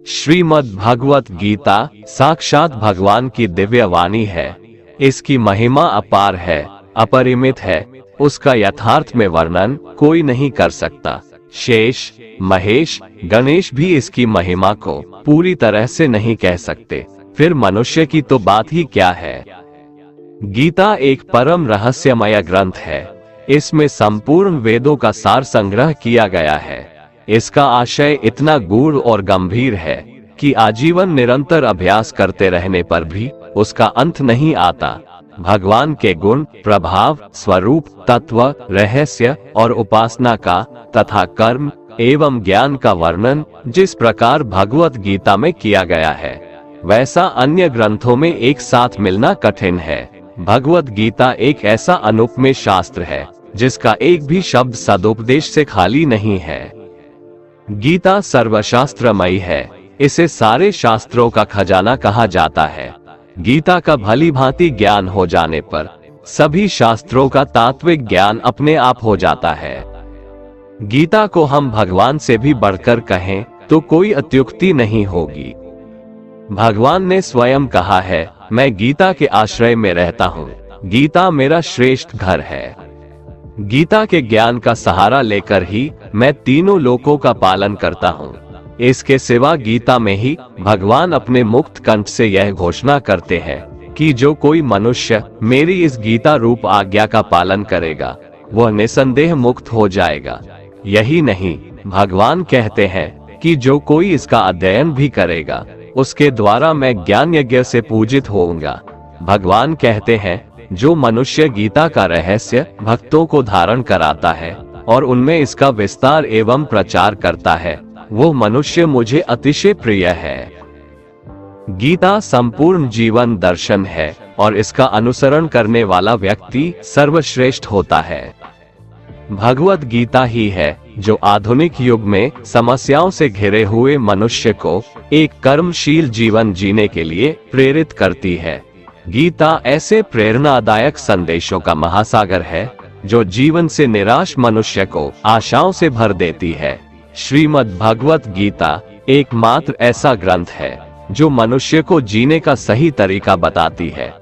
श्रीमद् भगवत गीता साक्षात भगवान की दिव्य वाणी है। इसकी महिमा अपार है, अपरिमित है। उसका यथार्थ में वर्णन कोई नहीं कर सकता। शेष, महेश, गणेश भी इसकी महिमा को पूरी तरह से नहीं कह सकते, फिर मनुष्य की तो बात ही क्या है। गीता एक परम रहस्यमय ग्रंथ है। इसमें संपूर्ण वेदों का सार संग्रह किया गया है। इसका आशय इतना गूढ़ और गंभीर है कि आजीवन निरंतर अभ्यास करते रहने पर भी उसका अंत नहीं आता। भगवान के गुण, प्रभाव, स्वरूप, तत्व, रहस्य और उपासना का तथा कर्म एवं ज्ञान का वर्णन जिस प्रकार भगवत गीता में किया गया है, वैसा अन्य ग्रंथों में एक साथ मिलना कठिन है। भगवत गीता एक ऐसा अनुपमेय शास्त्र है जिसका एक भी शब्द सदुपदेश से खाली नहीं है। गीता सर्वशास्त्रमयी है। इसे सारे शास्त्रों का खजाना कहा जाता है। गीता का भली भांति ज्ञान हो जाने पर सभी शास्त्रों का तात्विक ज्ञान अपने आप हो जाता है। गीता को हम भगवान से भी बढ़कर कहें तो कोई अत्युक्ति नहीं होगी। भगवान ने स्वयं कहा है, मैं गीता के आश्रय में रहता हूँ। गीता मेरा श्रेष्ठ घर है। गीता के ज्ञान का सहारा लेकर ही मैं तीनों लोकों का पालन करता हूँ। इसके सिवा गीता में ही भगवान अपने मुक्त कंठ से यह घोषणा करते हैं कि जो कोई मनुष्य मेरी इस गीता रूप आज्ञा का पालन करेगा वह निसंदेह मुक्त हो जाएगा। यही नहीं, भगवान कहते हैं कि जो कोई इसका अध्ययन भी करेगा उसके द्वारा मैं ज्ञान यज्ञ से पूजित होऊंगा। भगवान कहते हैं, जो मनुष्य गीता का रहस्य भक्तों को धारण कराता है और उनमें इसका विस्तार एवं प्रचार करता है, वो मनुष्य मुझे अतिशय प्रिय है। गीता संपूर्ण जीवन दर्शन है और इसका अनुसरण करने वाला व्यक्ति सर्वश्रेष्ठ होता है। भगवत गीता ही है जो आधुनिक युग में समस्याओं से घिरे हुए मनुष्य को एक कर्मशील जीवन जीने के लिए प्रेरित करती है। गीता ऐसे प्रेरणादायक संदेशों का महासागर है जो जीवन से निराश मनुष्य को आशाओं से भर देती है। श्रीमद् भगवत गीता एकमात्र ऐसा ग्रंथ है जो मनुष्य को जीने का सही तरीका बताती है।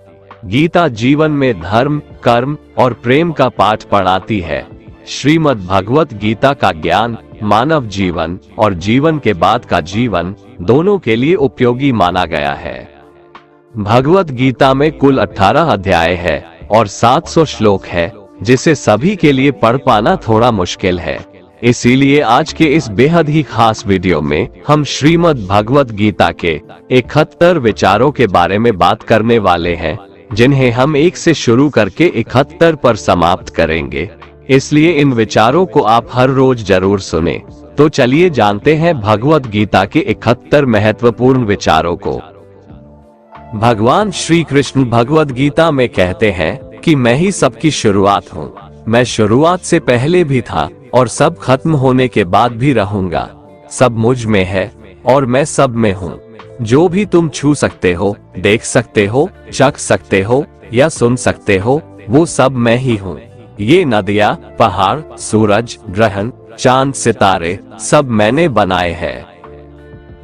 गीता जीवन में धर्म, कर्म और प्रेम का पाठ पढ़ाती है। श्रीमद् भगवत गीता का ज्ञान मानव जीवन और जीवन के बाद का जीवन दोनों के लिए उपयोगी माना गया है। भगवत गीता में कुल 18 अध्याय है और 700 श्लोक है, जिसे सभी के लिए पढ़ पाना थोड़ा मुश्किल है। इसीलिए आज के इस बेहद ही खास वीडियो में हम श्रीमद् भगवत गीता के 71 विचारों के बारे में बात करने वाले हैं, जिन्हें हम 1 से शुरू करके 71 पर समाप्त करेंगे। इसलिए इन विचारों को आप हर रोज जरूर सुने। तो चलिए जानते हैं भगवत गीता के 71 महत्वपूर्ण विचारों को। भगवान श्री कृष्ण भगवत गीता में कहते हैं कि मैं ही सबकी शुरुआत हूँ। मैं शुरुआत से पहले भी था और सब खत्म होने के बाद भी रहूंगा। सब मुझ में है और मैं सब में हूँ। जो भी तुम छू सकते हो, देख सकते हो, चख सकते हो या सुन सकते हो, वो सब मैं ही हूँ। ये नदियाँ, पहाड़, सूरज, ग्रहण, चांद, सितारे सब मैंने बनाए हैं।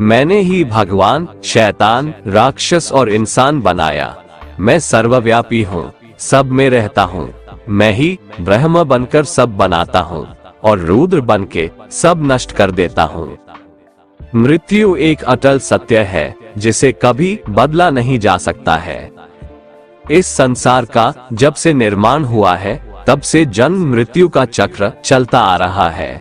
मैंने ही भगवान, शैतान, राक्षस और इंसान बनाया। मैं सर्वव्यापी हूँ, सब में रहता हूँ। मैं ही ब्रह्म बनकर सब बनाता हूँ और रुद्र बनके सब नष्ट कर देता हूँ। मृत्यु एक अटल सत्य है जिसे कभी बदला नहीं जा सकता है। इस संसार का जब से निर्माण हुआ है तब से जन्म मृत्यु का चक्र चलता आ रहा है।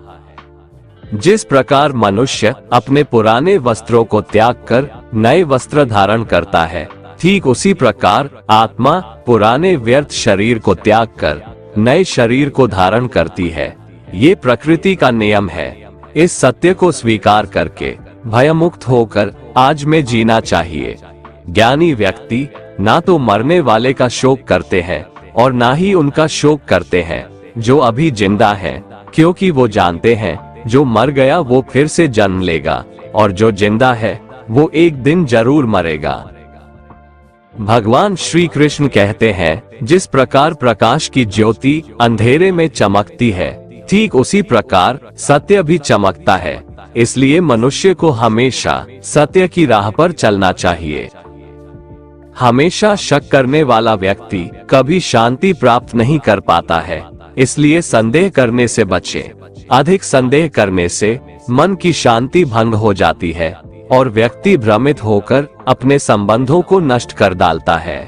जिस प्रकार मनुष्य अपने पुराने वस्त्रों को त्याग कर नए वस्त्र धारण करता है, ठीक उसी प्रकार आत्मा पुराने व्यर्थ शरीर को त्याग कर नए शरीर को धारण करती है। ये प्रकृति का नियम है। इस सत्य को स्वीकार करके भयमुक्त होकर आज में जीना चाहिए। ज्ञानी व्यक्ति ना तो मरने वाले का शोक करते हैं और ना ही उनका शोक करते हैं जो अभी जिंदा है, क्योंकि वो जानते हैं जो मर गया वो फिर से जन्म लेगा और जो जिंदा है वो एक दिन जरूर मरेगा। भगवान श्री कृष्ण कहते हैं, जिस प्रकार प्रकाश की ज्योति अंधेरे में चमकती है, ठीक उसी प्रकार सत्य भी चमकता है। इसलिए मनुष्य को हमेशा सत्य की राह पर चलना चाहिए। हमेशा शक करने वाला व्यक्ति कभी शांति प्राप्त नहीं कर पाता है, इसलिए संदेह करने से बचें। अधिक संदेह करने से मन की शांति भंग हो जाती है और व्यक्ति भ्रमित होकर अपने संबंधों को नष्ट कर डालता है।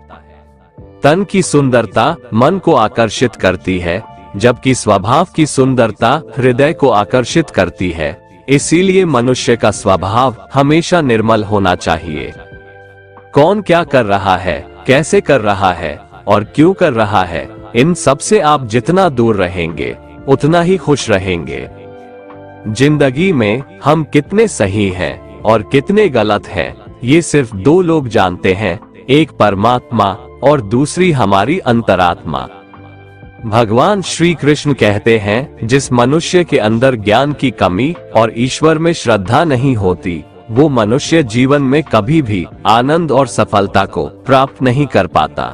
तन की सुंदरता मन को आकर्षित करती है, जबकि स्वभाव की सुंदरता हृदय को आकर्षित करती है। इसीलिए मनुष्य का स्वभाव हमेशा निर्मल होना चाहिए। कौन क्या कर रहा है, कैसे कर रहा है और क्यों कर रहा है, इन सब से आप जितना दूर रहेंगे उतना ही खुश रहेंगे। जिंदगी में हम कितने सही हैं और कितने गलत हैं, ये सिर्फ दो लोग जानते हैं, एक परमात्मा और दूसरी हमारी अंतरात्मा। भगवान श्री कृष्ण कहते हैं, जिस मनुष्य के अंदर ज्ञान की कमी और ईश्वर में श्रद्धा नहीं होती, वो मनुष्य जीवन में कभी भी आनंद और सफलता को प्राप्त नहीं कर पाता।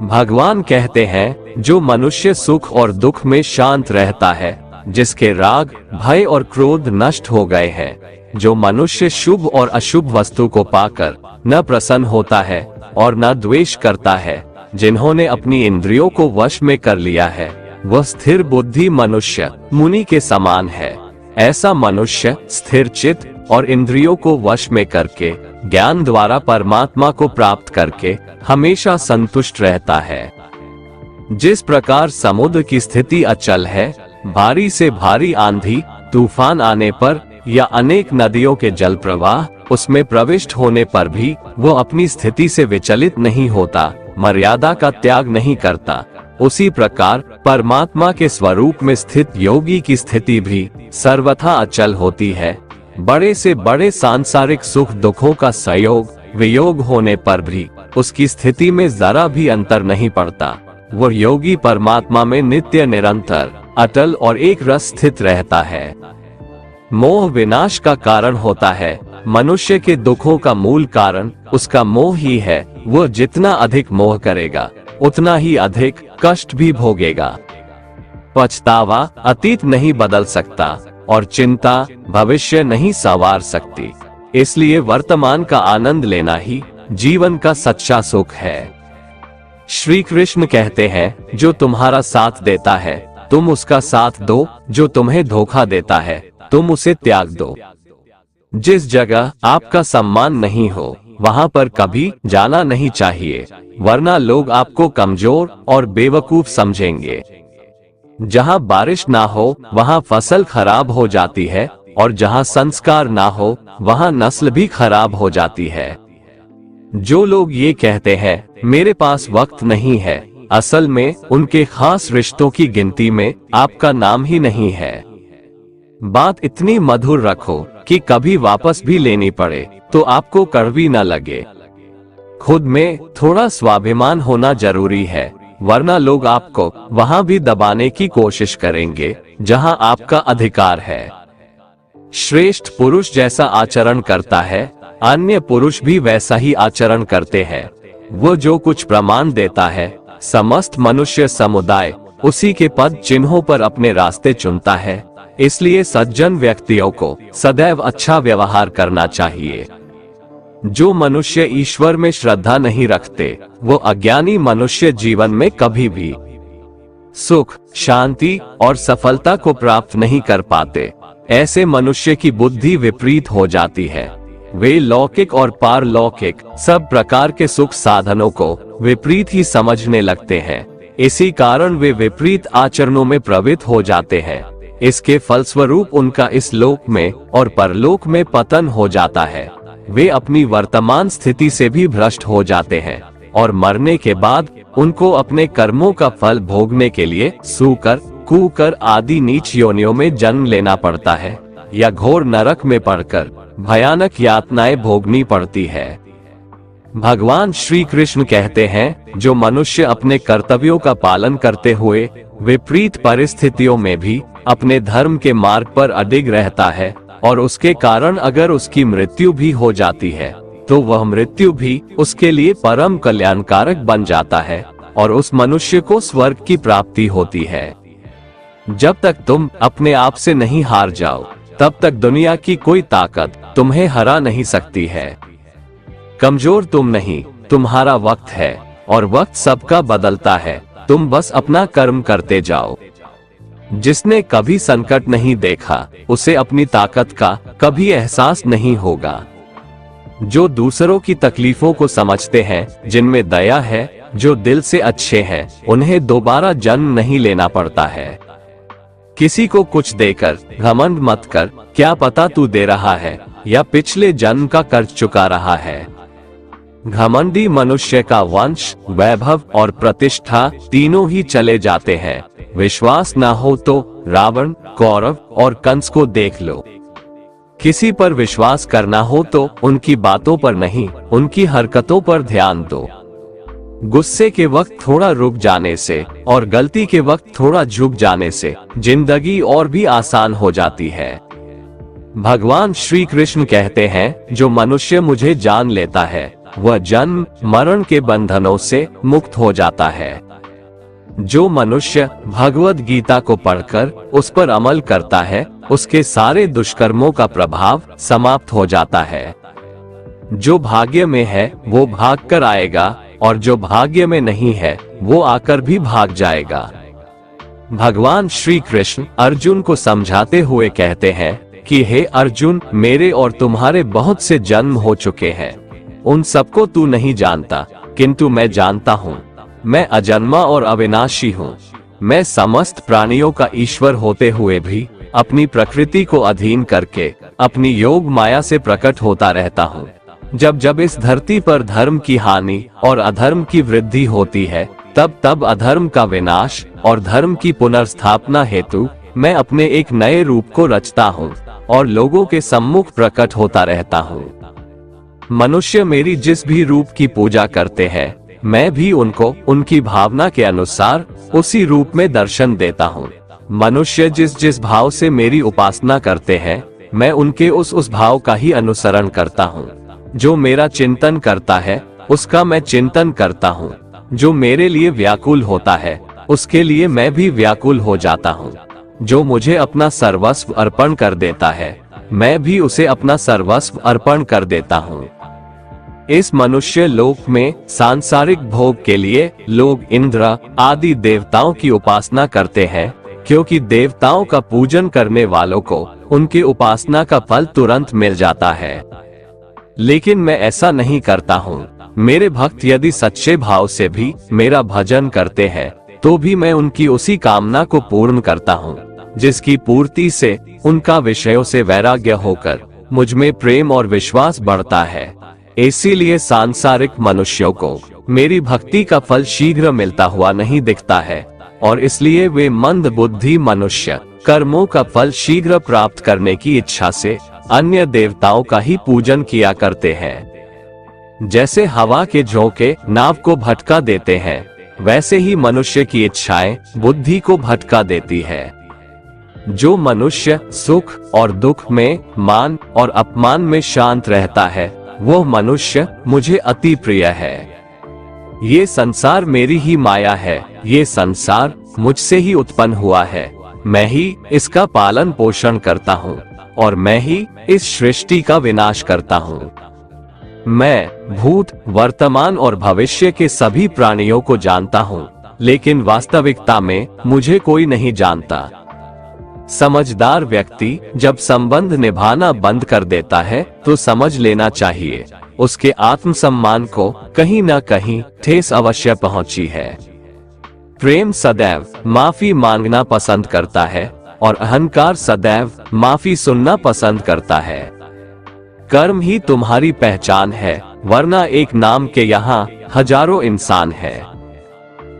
भगवान कहते हैं, जो मनुष्य सुख और दुख में शांत रहता है, जिसके राग, भय और क्रोध नष्ट हो गए हैं, जो मनुष्य शुभ और अशुभ वस्तु को पाकर न प्रसन्न होता है और न द्वेष करता है, जिन्होंने अपनी इंद्रियों को वश में कर लिया है, वह स्थिर बुद्धि मनुष्य मुनि के समान है। ऐसा मनुष्य स्थिर चित्त और इंद्रियों को वश में करके ज्ञान द्वारा परमात्मा को प्राप्त करके हमेशा संतुष्ट रहता है। जिस प्रकार समुद्र की स्थिति अचल है, भारी से भारी आंधी तूफान आने पर या अनेक नदियों के जल प्रवाह उसमें प्रविष्ट होने पर भी वो अपनी स्थिति से विचलित नहीं होता, मर्यादा का त्याग नहीं करता, उसी प्रकार परमात्मा के स्वरूप में स्थित योगी की स्थिति भी सर्वथा अचल होती है। बड़े से बड़े सांसारिक सुख दुखों का संयोग वियोग होने पर भी उसकी स्थिति में जरा भी अंतर नहीं पड़ता। वो योगी परमात्मा में नित्य निरंतर अटल और एक रस स्थित रहता है। मोह विनाश का कारण होता है। मनुष्य के दुखों का मूल कारण उसका मोह ही है। वो जितना अधिक मोह करेगा उतना ही अधिक कष्ट भी भोगेगा। पछतावा अतीत नहीं बदल सकता और चिंता भविष्य नहीं संवार सकती। इसलिए वर्तमान का आनंद लेना ही जीवन का सच्चा सुख है। श्री कृष्ण कहते हैं, जो तुम्हारा साथ देता है तुम उसका साथ दो, जो तुम्हें धोखा देता है तुम उसे त्याग दो। जिस जगह आपका सम्मान नहीं हो वहां पर कभी जाना नहीं चाहिए, वरना लोग आपको कमजोर और बेवकूफ समझेंगे। जहां बारिश ना हो वहां फसल खराब हो जाती है और जहां संस्कार ना हो वहां नस्ल भी खराब हो जाती है। जो लोग ये कहते हैं मेरे पास वक्त नहीं है, असल में उनके खास रिश्तों की गिनती में आपका नाम ही नहीं है। बात इतनी मधुर रखो कि कभी वापस भी लेनी पड़े तो आपको कड़वी न लगे। खुद में थोड़ा स्वाभिमान होना जरूरी है, वरना लोग आपको वहां भी दबाने की कोशिश करेंगे जहां आपका अधिकार है। श्रेष्ठ पुरुष जैसा आचरण करता है, अन्य पुरुष भी वैसा ही आचरण करते हैं। वो जो कुछ प्रमाण देता है, समस्त मनुष्य समुदाय उसी के पद चिन्हों पर अपने रास्ते चुनता है। इसलिए सज्जन व्यक्तियों को सदैव अच्छा व्यवहार करना चाहिए। जो मनुष्य ईश्वर में श्रद्धा नहीं रखते, वो अज्ञानी मनुष्य जीवन में कभी भी सुख, शांति और सफलता को प्राप्त नहीं कर पाते। ऐसे मनुष्य की बुद्धि विपरीत हो जाती है। वे लौकिक और पारलौकिक सब प्रकार के सुख साधनों को विपरीत ही समझने लगते हैं। इसी कारण वे विपरीत आचरणों में प्रवृत्त हो जाते हैं। इसके फलस्वरूप उनका इस लोक में और परलोक में पतन हो जाता है। वे अपनी वर्तमान स्थिति से भी भ्रष्ट हो जाते हैं और मरने के बाद उनको अपने कर्मों का फल भोगने के लिए सूकर, कूकर आदि नीच योनियों में जन्म लेना पड़ता है या घोर नरक में पड़कर भयानक यातनाएं भोगनी पड़ती है। भगवान श्री कृष्ण कहते हैं, जो मनुष्य अपने कर्तव्यों का पालन करते हुए विपरीत परिस्थितियों में भी अपने धर्म के मार्ग पर अडिग रहता है और उसके कारण अगर उसकी मृत्यु भी हो जाती है तो वह मृत्यु भी उसके लिए परम कल्याणकारक बन जाता है और उस मनुष्य को स्वर्ग की प्राप्ति होती है। जब तक तुम अपने आप से नहीं हार जाओ तब तक दुनिया की कोई ताकत तुम्हें हरा नहीं सकती है। कमजोर तुम नहीं, तुम्हारा वक्त है, और वक्त सबका बदलता है। तुम बस अपना कर्म करते जाओ। जिसने कभी संकट नहीं देखा, उसे अपनी ताकत का कभी एहसास नहीं होगा। जो दूसरों की तकलीफों को समझते हैं, जिनमें दया है, जो दिल से अच्छे हैं, उन्हें दोबारा जन्म नहीं लेना पड़ता है। किसी को कुछ देकर घमंड मत कर, क्या पता तू दे रहा है या पिछले जन्म का कर्ज चुका रहा है। घमंडी मनुष्य का वंश, वैभव और प्रतिष्ठा तीनों ही चले जाते हैं। विश्वास ना हो तो रावण, कौरव और कंस को देख लो। किसी पर विश्वास करना हो तो उनकी बातों पर नहीं, उनकी हरकतों पर ध्यान दो। गुस्से के वक्त थोड़ा रुक जाने से और गलती के वक्त थोड़ा झुक जाने से जिंदगी और भी आसान हो जाती है। भगवान श्री कृष्ण कहते हैं, जो मनुष्य मुझे जान लेता है वह जन्म मरण के बंधनों से मुक्त हो जाता है। जो मनुष्य भगवद गीता को पढ़कर उस पर अमल करता है, उसके सारे दुष्कर्मों का प्रभाव समाप्त हो जाता है। जो भाग्य में है वो भाग कर आएगा, और जो भाग्य में नहीं है वो आकर भी भाग जाएगा। भगवान श्री कृष्ण अर्जुन को समझाते हुए कहते हैं कि हे अर्जुन, मेरे और तुम्हारे बहुत से जन्म हो चुके हैं। उन सबको तू नहीं जानता, किंतु मैं जानता हूँ। मैं अजन्मा और अविनाशी हूँ। मैं समस्त प्राणियों का ईश्वर होते हुए भी अपनी प्रकृति को अधीन करके अपनी योग माया से प्रकट होता रहता हूँ। जब जब इस धरती पर धर्म की हानि और अधर्म की वृद्धि होती है, तब तब अधर्म का विनाश और धर्म की पुनर्स्थापना हेतु मैं अपने एक नए रूप को रचता हूँ और लोगों के सम्मुख प्रकट होता रहता हूँ। मनुष्य मेरी जिस भी रूप की पूजा करते हैं, मैं भी उनको उनकी भावना के अनुसार उसी रूप में दर्शन देता हूँ। मनुष्य जिस जिस भाव से मेरी उपासना करते हैं, मैं उनके उस भाव का ही अनुसरण करता हूँ। जो मेरा चिंतन करता है उसका मैं चिंतन करता हूँ। जो मेरे लिए व्याकुल होता है उसके लिए मैं भी व्याकुल हो जाता हूँ। जो मुझे अपना सर्वस्व अर्पण कर देता है, मैं भी उसे अपना सर्वस्व अर्पण कर देता हूँ। इस मनुष्य लोक में सांसारिक भोग के लिए लोग इंद्र आदि देवताओं की उपासना करते हैं, क्योंकि देवताओं का पूजन करने वालों को उनकी उपासना का फल तुरंत मिल जाता है। लेकिन मैं ऐसा नहीं करता हूँ। मेरे भक्त यदि सच्चे भाव से भी मेरा भजन करते हैं, तो भी मैं उनकी उसी कामना को पूर्ण करता हूँ, जिसकी पूर्ति से उनका विषयों से वैराग्य होकर मुझ में प्रेम और विश्वास बढ़ता है। इसीलिए सांसारिक मनुष्यों को मेरी भक्ति का फल शीघ्र मिलता हुआ नहीं दिखता है, और इसलिए वे मंद बुद्धि मनुष्य कर्मों का फल शीघ्र प्राप्त करने की इच्छा से अन्य देवताओं का ही पूजन किया करते हैं। जैसे हवा के झोंके नाव को भटका देते हैं, वैसे ही मनुष्य की इच्छाएं बुद्धि को भटका देती है। जो मनुष्य सुख और दुख में, मान और अपमान में शांत रहता है, वो मनुष्य मुझे अति प्रिय है। ये संसार मेरी ही माया है। ये संसार मुझसे ही उत्पन्न हुआ है। मैं ही इसका पालन पोषण करता हूँ और मैं ही इस सृष्टि का विनाश करता हूँ। मैं भूत, वर्तमान और भविष्य के सभी प्राणियों को जानता हूँ, लेकिन वास्तविकता में मुझे कोई नहीं जानता। समझदार व्यक्ति जब संबंध निभाना बंद कर देता है, तो समझ लेना चाहिए उसके आत्मसम्मान को कहीं न कहीं ठेस अवश्य पहुंची है। प्रेम सदैव माफी मांगना पसंद करता है और अहंकार सदैव माफी सुनना पसंद करता है। कर्म ही तुम्हारी पहचान है, वरना एक नाम के यहाँ हजारों इंसान है।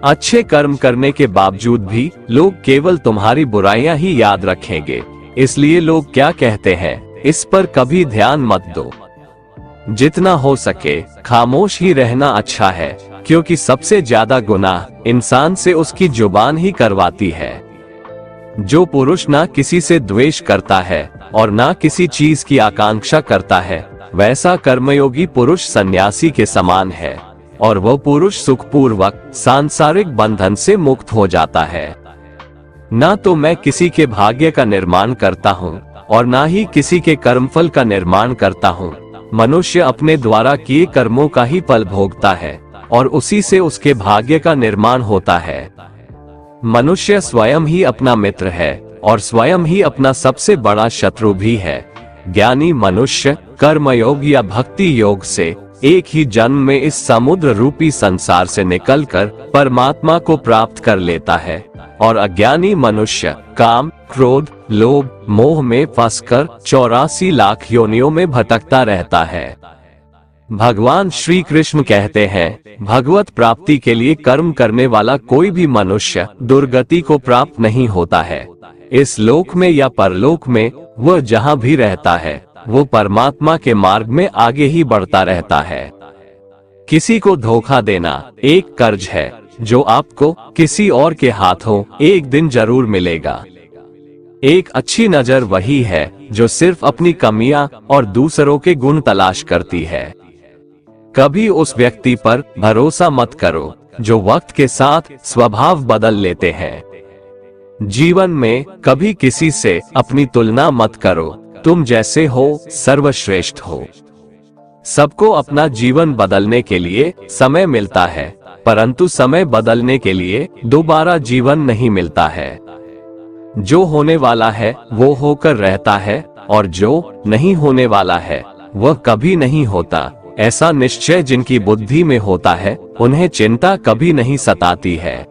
अच्छे कर्म करने के बावजूद भी लोग केवल तुम्हारी बुराइयां ही याद रखेंगे, इसलिए लोग क्या कहते हैं इस पर कभी ध्यान मत दो। जितना हो सके खामोश ही रहना अच्छा है, क्योंकि सबसे ज्यादा गुनाह इंसान से उसकी जुबान ही करवाती है। जो पुरुष ना किसी से द्वेष करता है और ना किसी चीज की आकांक्षा करता है, वैसा कर्मयोगी पुरुष सन्यासी के समान है, और वह पुरुष सुखपूर्वक सांसारिक बंधन से मुक्त हो जाता है। ना तो मैं किसी के भाग्य का निर्माण करता हूँ और ना ही किसी के कर्मफल का निर्माण करता हूँ। मनुष्य अपने द्वारा किए कर्मों का ही फल भोगता है और उसी से उसके भाग्य का निर्माण होता है। मनुष्य स्वयं ही अपना मित्र है और स्वयं ही अपना सबसे बड़ा शत्रु भी है। ज्ञानी मनुष्य कर्मयोग या भक्ति योग से एक ही जन्म में इस समुद्र रूपी संसार से निकलकर परमात्मा को प्राप्त कर लेता है और अज्ञानी मनुष्य काम, क्रोध, लोभ, मोह में फंसकर 84 लाख योनियों में भटकता रहता है। भगवान श्री कृष्ण कहते हैं, भगवत प्राप्ति के लिए कर्म करने वाला कोई भी मनुष्य दुर्गति को प्राप्त नहीं होता है। इस लोक में या परलोक में वह जहाँ भी रहता है वो परमात्मा के मार्ग में आगे ही बढ़ता रहता है। किसी को धोखा देना एक कर्ज है जो आपको किसी और के हाथों एक दिन जरूर मिलेगा। एक अच्छी नजर वही है जो सिर्फ अपनी कमियां और दूसरों के गुण तलाश करती है। कभी उस व्यक्ति पर भरोसा मत करो जो वक्त के साथ स्वभाव बदल लेते हैं। जीवन में कभी किसी से अपनी तुलना मत करो, तुम जैसे हो सर्वश्रेष्ठ हो। सबको अपना जीवन बदलने के लिए समय मिलता है, परंतु समय बदलने के लिए दोबारा जीवन नहीं मिलता है। जो होने वाला है वो होकर रहता है और जो नहीं होने वाला है वह कभी नहीं होता। ऐसा निश्चय जिनकी बुद्धि में होता है उन्हें चिंता कभी नहीं सताती है।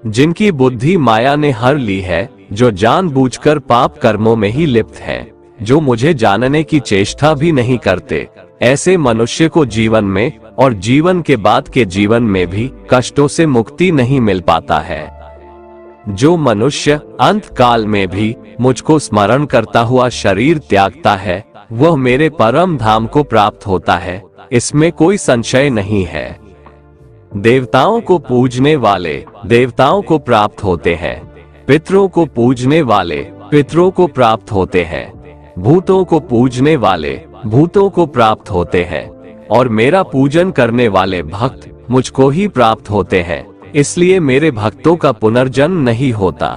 जिनकी बुद्धि माया ने हर ली है, जो जानबूझकर पाप कर्मों में ही लिप्त हैं, जो मुझे जानने की चेष्टा भी नहीं करते, ऐसे मनुष्य को जीवन में और जीवन के बाद के जीवन में भी कष्टों से मुक्ति नहीं मिल पाता है। जो मनुष्य अंत काल में भी मुझको स्मरण करता हुआ शरीर त्यागता है वह मेरे परम धाम को प्राप्त होता है, इसमें कोई संशय नहीं है। देवताओं को पूजने वाले देवताओं को प्राप्त होते हैं, पितरों को पूजने वाले पितरों को प्राप्त होते हैं, भूतों को पूजने वाले भूतों को प्राप्त होते हैं और मेरा पूजन करने वाले भक्त मुझको ही प्राप्त होते हैं। इसलिए मेरे भक्तों का पुनर्जन्म नहीं होता।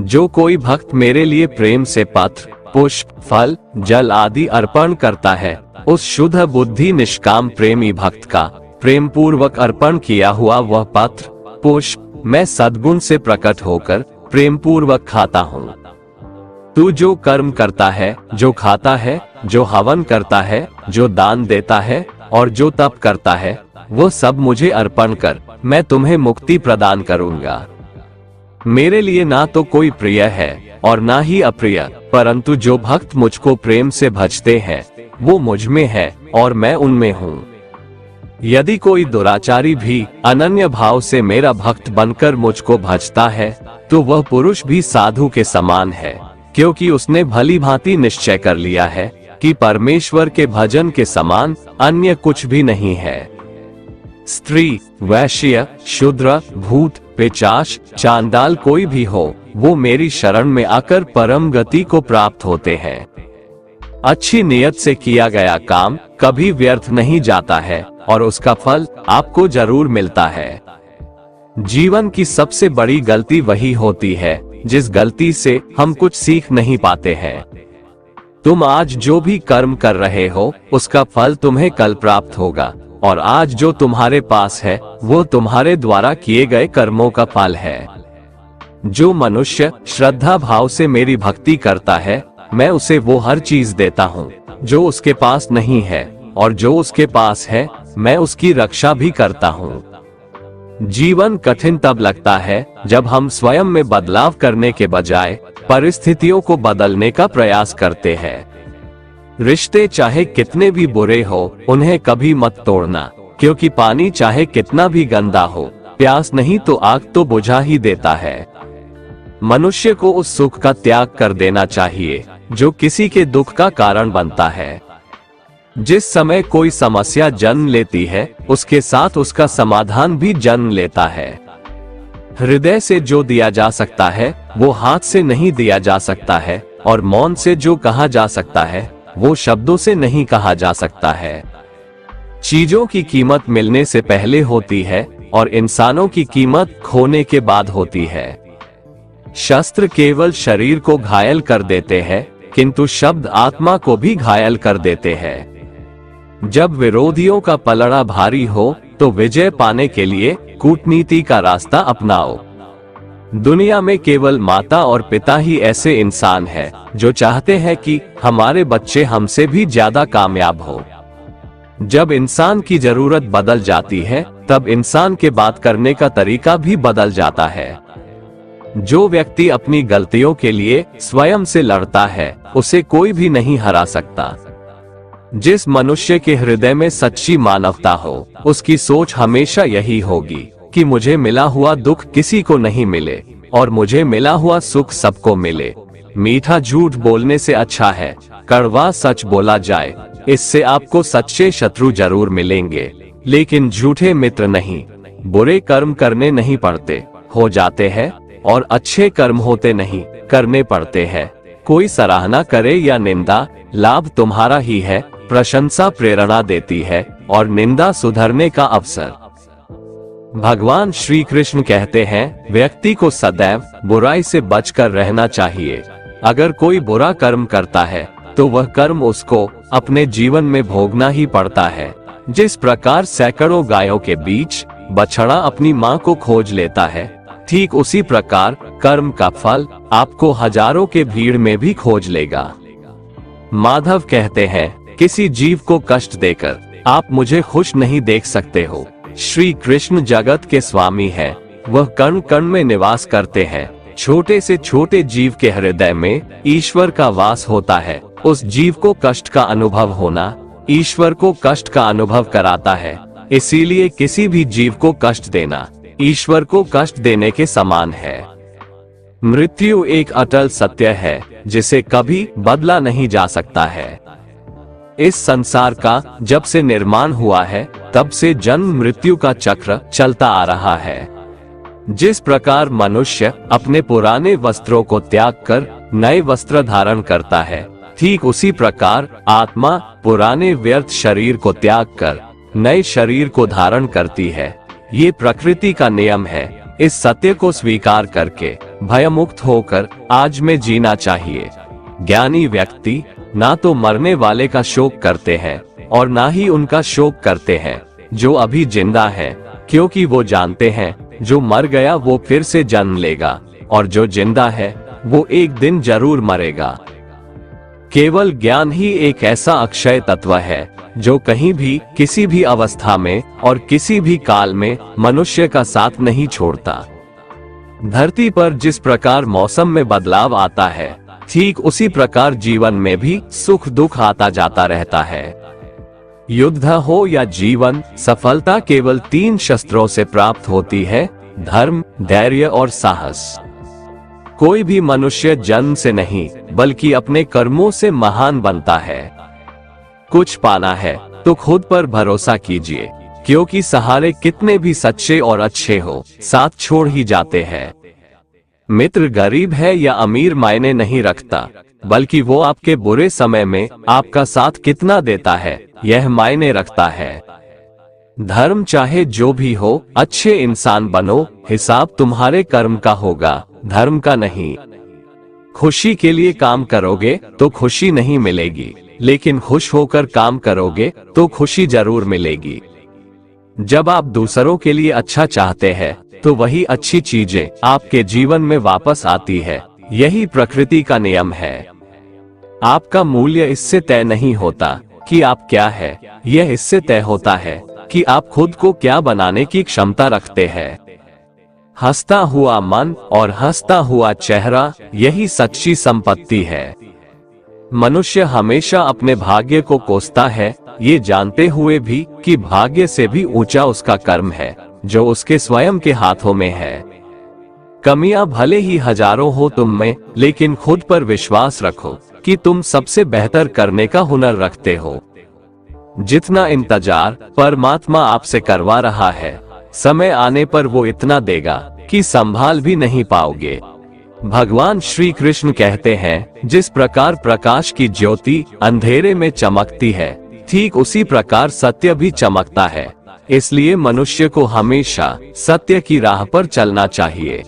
जो कोई भक्त मेरे लिए प्रेम से पत्र, पुष्प, फल, जल आदि अर्पण करता है, उस शुद्ध बुद्धि निष्काम प्रेमी भक्त का प्रेम पूर्वक अर्पण किया हुआ वह पत्र, पुष्प मैं सद्गुण से प्रकट होकर प्रेम पूर्वक खाता हूँ। तू जो कर्म करता है, जो खाता है, जो हवन करता है, जो दान देता है और जो तप करता है, वो सब मुझे अर्पण कर, मैं तुम्हें मुक्ति प्रदान करूंगा। मेरे लिए ना तो कोई प्रिय है और ना ही अप्रिय, परंतु जो भक्त मुझको प्रेम से भजते हैं वो मुझ में है और मैं उनमें हूँ। यदि कोई दुराचारी भी अनन्य भाव से मेरा भक्त बनकर मुझको भजता है तो वह पुरुष भी साधु के समान है, क्योंकि उसने भली भांति निश्चय कर लिया है कि परमेश्वर के भजन के समान अन्य कुछ भी नहीं है। स्त्री, वैश्य, शूद्र, भूत, पिशाच, चांडाल कोई भी हो, वो मेरी शरण में आकर परम गति को प्राप्त होते हैं। अच्छी नियत से किया गया काम कभी व्यर्थ नहीं जाता है और उसका फल आपको जरूर मिलता है। जीवन की सबसे बड़ी गलती वही होती है जिस गलती से हम कुछ सीख नहीं पाते हैं। तुम आज जो भी कर्म कर रहे हो उसका फल तुम्हें कल प्राप्त होगा और आज जो तुम्हारे पास है वो तुम्हारे द्वारा किए गए कर्मों का फल है। जो मनुष्य श्रद्धा भाव से मेरी भक्ति करता है मैं उसे वो हर चीज देता हूँ जो उसके पास नहीं है, और जो उसके पास है मैं उसकी रक्षा भी करता हूँ। जीवन कठिन तब लगता है जब हम स्वयं में बदलाव करने के बजाय परिस्थितियों को बदलने का प्रयास करते हैं। रिश्ते चाहे कितने भी बुरे हो उन्हें कभी मत तोड़ना, क्योंकि पानी चाहे कितना भी गंदा हो प्यास नहीं तो आग तो बुझा ही देता है। मनुष्य को उस सुख का त्याग कर देना चाहिए जो किसी के दुख का कारण बनता है। जिस समय कोई समस्या जन्म लेती है उसके साथ उसका समाधान भी जन्म लेता है। हृदय से जो दिया जा सकता है वो हाथ से नहीं दिया जा सकता है, और मौन से जो कहा जा सकता है वो शब्दों से नहीं कहा जा सकता है। चीजों की कीमत मिलने से पहले होती है और इंसानों की कीमत खोने के बाद होती है। शस्त्र केवल शरीर को घायल कर देते हैं, किंतु शब्द आत्मा को भी घायल कर देते हैं। जब विरोधियों का पलड़ा भारी हो तो विजय पाने के लिए कूटनीति का रास्ता अपनाओ। दुनिया में केवल माता और पिता ही ऐसे इंसान हैं जो चाहते हैं कि हमारे बच्चे हमसे भी ज्यादा कामयाब हो। जब इंसान की जरूरत बदल जाती है तब इंसान के बात करने का तरीका भी बदल जाता है। जो व्यक्ति अपनी गलतियों के लिए स्वयं से लड़ता है उसे कोई भी नहीं हरा सकता। जिस मनुष्य के हृदय में सच्ची मानवता हो उसकी सोच हमेशा यही होगी कि मुझे मिला हुआ दुख किसी को नहीं मिले और मुझे मिला हुआ सुख सबको मिले। मीठा झूठ बोलने से अच्छा है कड़वा सच बोला जाए, इससे आपको सच्चे शत्रु जरूर मिलेंगे लेकिन झूठे मित्र नहीं। बुरे कर्म करने नहीं पड़ते, हो जाते हैं, और अच्छे कर्म होते नहीं, करने पड़ते हैं। कोई सराहना करे या निंदा, लाभ तुम्हारा ही है। प्रशंसा प्रेरणा देती है और निंदा सुधरने का अवसर। भगवान श्री कृष्ण कहते हैं, व्यक्ति को सदैव बुराई से बचकर रहना चाहिए। अगर कोई बुरा कर्म करता है तो वह कर्म उसको अपने जीवन में भोगना ही पड़ता है। जिस प्रकार सैकड़ों गायों के बीच बछड़ा अपनी माँ को खोज लेता है, ठीक उसी प्रकार कर्म का फल आपको हजारों के भीड़ में भी खोज लेगा। माधव कहते हैं, किसी जीव को कष्ट देकर आप मुझे खुश नहीं देख सकते हो। श्री कृष्ण जगत के स्वामी हैं, वह कण कण में निवास करते हैं। छोटे से छोटे जीव के हृदय में ईश्वर का वास होता है। उस जीव को कष्ट का अनुभव होना ईश्वर को कष्ट का अनुभव कराता है। इसीलिए किसी भी जीव को कष्ट देना ईश्वर को कष्ट देने के समान है। मृत्यु एक अटल सत्य है जिसे कभी बदला नहीं जा सकता है। इस संसार का जब से निर्माण हुआ है तब से जन्म मृत्यु का चक्र चलता आ रहा है। जिस प्रकार मनुष्य अपने पुराने वस्त्रों को त्याग कर नए वस्त्र धारण करता है, ठीक उसी प्रकार आत्मा पुराने व्यर्थ शरीर को त्याग कर नए शरीर को धारण करती है। ये प्रकृति का नियम है। इस सत्य को स्वीकार करके भयमुक्त होकर आज में जीना चाहिए। ज्ञानी व्यक्ति ना तो मरने वाले का शोक करते हैं और ना ही उनका शोक करते हैं जो अभी जिंदा है, क्योंकि वो जानते हैं जो मर गया वो फिर से जन्म लेगा और जो जिंदा है वो एक दिन जरूर मरेगा। केवल ज्ञान ही एक ऐसा अक्षय तत्व है जो कहीं भी किसी भी अवस्था में और किसी भी काल में मनुष्य का साथ नहीं छोड़ता। धरती पर जिस प्रकार मौसम में बदलाव आता है, ठीक उसी प्रकार जीवन में भी सुख दुख आता जाता रहता है। युद्ध हो या जीवन, सफलता केवल 3 शस्त्रों से प्राप्त होती है, धर्म, धैर्य और साहस। कोई भी मनुष्य जन्म से नहीं बल्कि अपने कर्मों से महान बनता है। कुछ पाना है तो खुद पर भरोसा कीजिए, क्योंकि सहारे कितने भी सच्चे और अच्छे हो, साथ छोड़ ही जाते हैं। मित्र गरीब है या अमीर मायने नहीं रखता, बल्कि वो आपके बुरे समय में आपका साथ कितना देता है यह मायने रखता है। धर्म चाहे जो भी हो, अच्छे इंसान बनो, हिसाब तुम्हारे कर्म का होगा, धर्म का नहीं। खुशी के लिए काम करोगे तो खुशी नहीं मिलेगी, लेकिन खुश होकर काम करोगे तो खुशी जरूर मिलेगी। जब आप दूसरों के लिए अच्छा चाहते हैं तो वही अच्छी चीजें आपके जीवन में वापस आती है। यही प्रकृति का नियम है। आपका मूल्य इससे तय नहीं होता कि आप क्या है, यह इससे तय होता है कि आप खुद को क्या बनाने की क्षमता रखते हैं। हंसता हुआ मन और हंसता हुआ चेहरा, यही सच्ची संपत्ति है। मनुष्य हमेशा अपने भाग्य को कोसता है, ये जानते हुए भी कि भाग्य से भी ऊंचा उसका कर्म है जो उसके स्वयं के हाथों में है। कमियां भले ही हजारों हो तुम में, लेकिन खुद पर विश्वास रखो कि तुम सबसे बेहतर करने का हुनर रखते हो। जितना इंतजार परमात्मा आपसे करवा रहा है, समय आने पर वो इतना देगा कि संभाल भी नहीं पाओगे। भगवान श्री कृष्ण कहते हैं, जिस प्रकार प्रकाश की ज्योति अंधेरे में चमकती है, ठीक उसी प्रकार सत्य भी चमकता है। इसलिए मनुष्य को हमेशा सत्य की राह पर चलना चाहिए।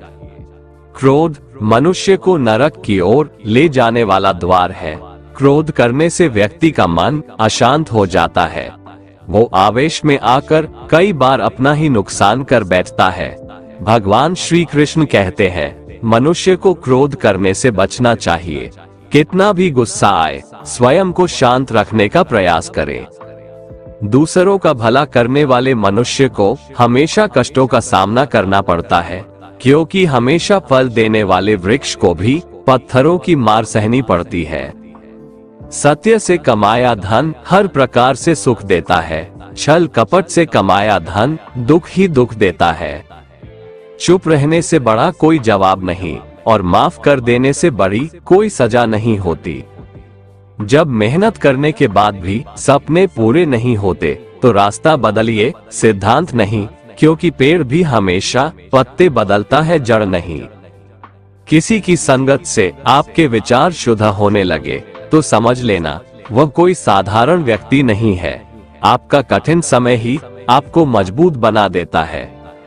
क्रोध, मनुष्य को नरक की ओर ले जाने वाला द्वार है। क्रोध करने से व्यक्ति का मन अशांत हो जाता है। वो आवेश में आकर कई बार अपना ही नुकसान कर बैठता है। भगवान श्री कृष्ण कहते हैं, मनुष्य को क्रोध करने से बचना चाहिए। कितना भी गुस्सा आए, स्वयं को शांत रखने का प्रयास करें। दूसरों का भला करने वाले मनुष्य को हमेशा कष्टों का सामना करना पड़ता है, क्योंकि हमेशा फल देने वाले वृक्ष को भी पत्थरों की मार सहनी पड़ती है। सत्य से कमाया धन हर प्रकार से सुख देता है, छल कपट से कमाया धन दुख ही दुख देता है। चुप रहने से बड़ा कोई जवाब नहीं, और माफ कर देने से बड़ी कोई सजा नहीं होती। जब मेहनत करने के बाद भी सपने पूरे नहीं होते तो रास्ता बदलिए, सिद्धांत नहीं, क्योंकि पेड़ भी हमेशा पत्ते बदलता है, जड़ नहीं। किसी की संगत से आपके विचार शुद्ध होने लगे तो समझ लेना वह कोई साधारण व्यक्ति नहीं है। आपका कठिन समय ही आपको मजबूत बना देता है।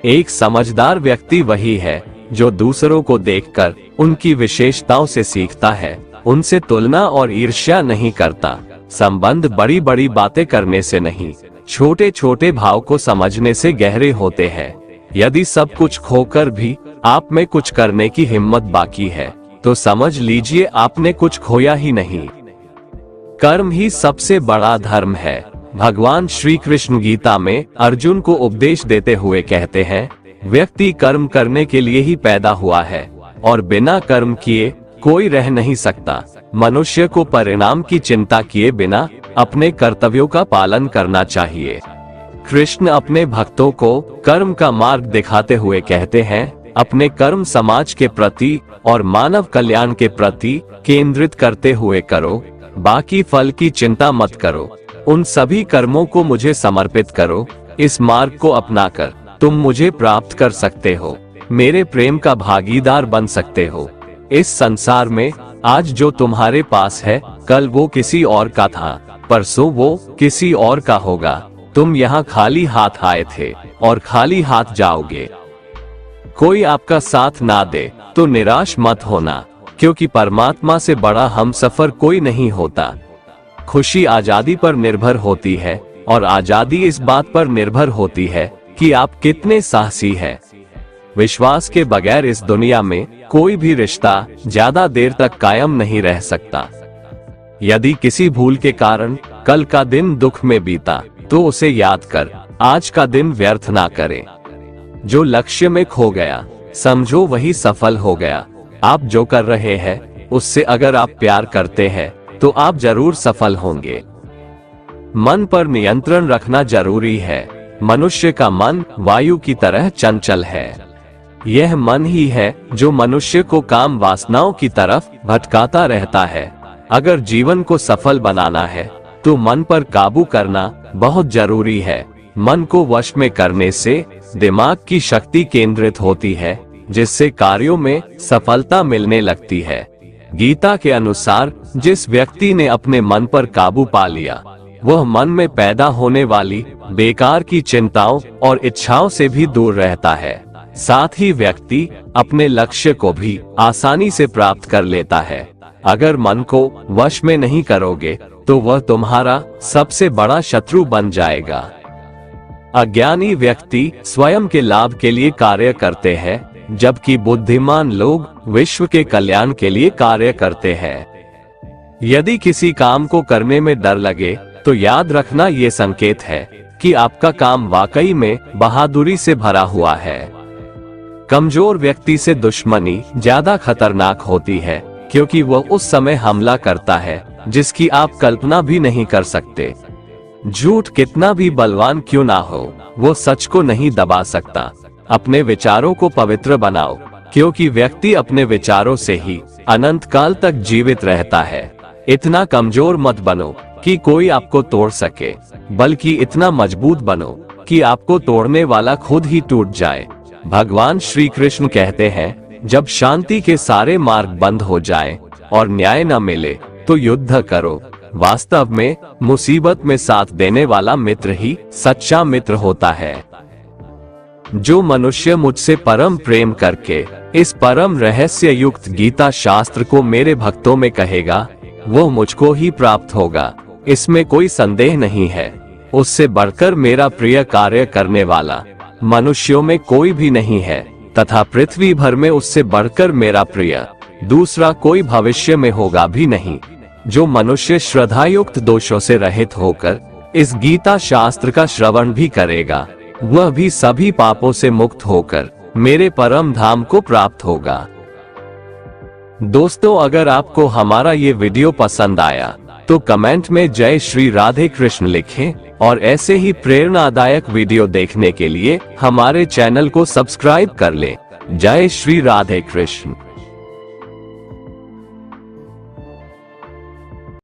एक समझदार व्यक्ति वही है जो दूसरों को देखकर उनकी विशेषताओं से सीखता है, उनसे तुलना और ईर्ष्या नहीं करता। संबंध बड़ी बड़ी बातें करने से नहीं, छोटे छोटे भाव को समझने से गहरे होते हैं। यदि सब कुछ खोकर भी आप में कुछ करने की हिम्मत बाकी है तो समझ लीजिए आपने कुछ खोया ही नहीं। कर्म ही सबसे बड़ा धर्म है। भगवान श्री कृष्ण गीता में अर्जुन को उपदेश देते हुए कहते हैं, व्यक्ति कर्म करने के लिए ही पैदा हुआ है और बिना कर्म किए कोई रह नहीं सकता। मनुष्य को परिणाम की चिंता किए बिना अपने कर्तव्यों का पालन करना चाहिए। कृष्ण अपने भक्तों को कर्म का मार्ग दिखाते हुए कहते हैं, अपने कर्म समाज के प्रति और मानव कल्याण के प्रति केंद्रित करते हुए करो, बाकी फल की चिंता मत करो। उन सभी कर्मों को मुझे समर्पित करो। इस मार्ग को अपनाकर तुम मुझे प्राप्त कर सकते हो, मेरे प्रेम का भागीदार बन सकते हो। इस संसार में आज जो तुम्हारे पास है, कल वो किसी और का था, परसों वो किसी और का होगा। तुम यहाँ खाली हाथ आए थे और खाली हाथ जाओगे। कोई आपका साथ ना दे तो निराश मत होना, क्योंकि परमात्मा से बड़ा हमसफर कोई नहीं होता। खुशी आजादी पर निर्भर होती है और आजादी इस बात पर निर्भर होती है कि आप कितने साहसी हैं। विश्वास के बगैर इस दुनिया में कोई भी रिश्ता ज्यादा देर तक कायम नहीं रह सकता। यदि किसी भूल के कारण कल का दिन दुख में बीता तो उसे याद कर आज का दिन व्यर्थ ना करें। जो लक्ष्य में खो गया समझो वही सफल हो गया। आप जो कर रहे हैं उससे अगर आप प्यार करते हैं तो आप जरूर सफल होंगे। मन पर नियंत्रण रखना जरूरी है। मनुष्य का मन वायु की तरह चंचल है। यह मन ही है जो मनुष्य को काम वासनाओं की तरफ भटकाता रहता है। अगर जीवन को सफल बनाना है तो मन पर काबू करना बहुत जरूरी है। मन को वश में करने से दिमाग की शक्ति केंद्रित होती है, जिससे कार्यों में सफलता मिलने लगती है। गीता के अनुसार जिस व्यक्ति ने अपने मन पर काबू पा लिया, वह मन में पैदा होने वाली बेकार की चिंताओं और इच्छाओं से भी दूर रहता है। साथ ही व्यक्ति अपने लक्ष्य को भी आसानी से प्राप्त कर लेता है। अगर मन को वश में नहीं करोगे तो वह तुम्हारा सबसे बड़ा शत्रु बन जाएगा। अज्ञानी व्यक्ति स्वयं के लाभ के लिए कार्य करते हैं, जबकि बुद्धिमान लोग विश्व के कल्याण के लिए कार्य करते हैं। यदि किसी काम को करने में डर लगे तो याद रखना ये संकेत है कि आपका काम वाकई में बहादुरी से भरा हुआ है। कमजोर व्यक्ति से दुश्मनी ज्यादा खतरनाक होती है, क्योंकि वह उस समय हमला करता है जिसकी आप कल्पना भी नहीं कर सकते। झूठ कितना भी बलवान क्यों ना हो, वो सच को नहीं दबा सकता। अपने विचारों को पवित्र बनाओ, क्योंकि व्यक्ति अपने विचारों से ही अनंत काल तक जीवित रहता है। इतना कमजोर मत बनो कि कोई आपको तोड़ सके, बल्कि इतना मजबूत बनो कि आपको तोड़ने वाला खुद ही टूट जाए। भगवान श्री कृष्ण कहते हैं, जब शांति के सारे मार्ग बंद हो जाएं और न्याय न मिले तो युद्ध करो। वास्तव में मुसीबत में साथ देने वाला मित्र ही सच्चा मित्र होता है। जो मनुष्य मुझसे परम प्रेम करके इस परम रहस्य युक्त गीता शास्त्र को मेरे भक्तों में कहेगा, वो मुझको ही प्राप्त होगा, इसमें कोई संदेह नहीं है। उससे बढ़कर मेरा प्रिय कार्य करने वाला मनुष्यों में कोई भी नहीं है, तथा पृथ्वी भर में उससे बढ़कर मेरा प्रिय दूसरा कोई भविष्य में होगा भी नहीं। जो मनुष्य श्रद्धायुक्त दोषों से रहित होकर इस गीता शास्त्र का श्रवण भी करेगा, वह भी सभी पापों से मुक्त होकर मेरे परम धाम को प्राप्त होगा। दोस्तों, अगर आपको हमारा ये वीडियो पसंद आया तो कमेंट में जय श्री राधे कृष्ण लिखें, और ऐसे ही प्रेरणादायक वीडियो देखने के लिए हमारे चैनल को सब्सक्राइब कर लें। जय श्री राधे कृष्ण।